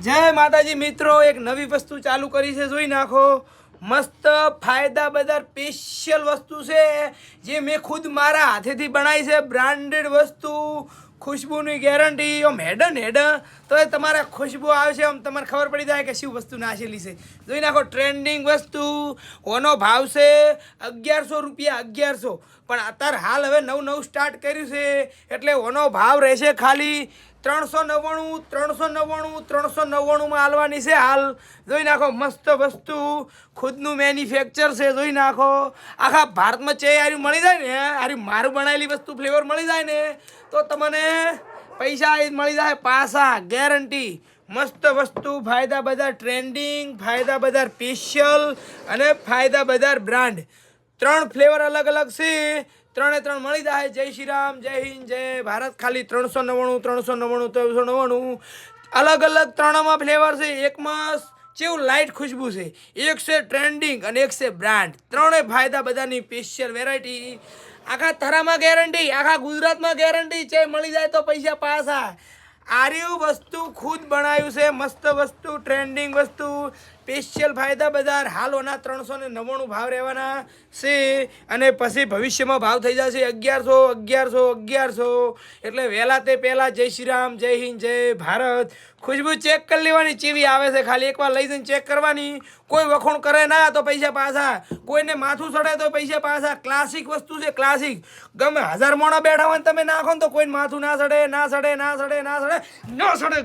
જય માતાજી મિત્રો, એક નવી વસ્તુ ચાલુ કરી છે, જોઈ નાખો. મસ્ત ફાયદા બજાર સ્પેશિયલ વસ્તુ છે જે મેં ખુદ મારા હાથેથી બનાવી છે. બ્રાન્ડેડ વસ્તુ, ખુશ્બુની ગેરંટી. આમ હેડ તો એ તમારે ખુશ્બુ આવશે, આમ તમારે ખબર પડી જાય કે શું વસ્તુ નાખેલી છે. જોઈ નાખો, ટ્રેન્ડિંગ વસ્તુ. ઓનો ભાવ છે 1100 રૂપિયા, 1100. પણ અત્યારે હાલ હવે નવું સ્ટાર્ટ કર્યું છે એટલે ઓનો ભાવ રહેશે ખાલી 399 399 માં હાલવાની છે હાલ. જોઈ નાખો, મસ્ત વસ્તુ, ખુદનું મેન્યુફેક્ચર છે. જોઈ નાખો, આખા ભારતમાં હારી મળી જાય ને, હારી મારું બનાવેલી વસ્તુ ફ્લેવર મળી જાય ને તો તમને પૈસા મળી જાય પાછા, ગેરંટી. મસ્ત વસ્તુ, ફાયદા બજાર ટ્રેન્ડિંગ, ફાયદા બજાર સ્પેશિયલ અને ફાયદા બજાર બ્રાન્ડ. 3 ફ્લેવર અલગ છે, 3 મળી જાય. જય શ્રી રામ, જય હિન્દ, જય ભારત. ખાલી 399 અલગ 3માં ફ્લેવર છે. એકમાં કેવું લાઇટ ખુશ્બુ છે, એક છે ટ્રેન્ડિંગ અને એક છે બ્રાન્ડ. 3 ફાયદા બધાની સ્પેશિયલ વેરાયટી. આખા થરામાં ગેરંટી, આખા ગુજરાતમાં ગેરંટી છે. મળી જાય તો પૈસા પાછા. આર્યું વસ્તુ ખુદ બનાવ્યું છે, મસ્ત વસ્તુ, ટ્રેન્ડિંગ વસ્તુ, સ્પેશિયલ ફાયદા બજાર. હાલોના 399 ભાવ રહેવાના છે અને પછી ભવિષ્યમાં ભાવ થઈ જશે 1100. એટલે વહેલા તે પહેલાં જય શ્રી રામ, જય હિન્દ, જય ભારત. ખુશ્બુ ચેક કરી લેવાની ચેવી આવે છે, ખાલી એકવાર લઈ જઈને ચેક કરવાની. કોઈ વખોણ કરે ના તો પૈસા પાછા, કોઈને માથું સડે તો પૈસા પાછા. ક્લાસિક વસ્તુ છે, ક્લાસિક. ગમે 1000 મોણા બેઠા હોય તમે નાખો ને તો કોઈને માથું ના સડે.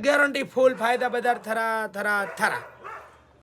ગેરંટી ફૂલ. ફાયદા બજાર થરા.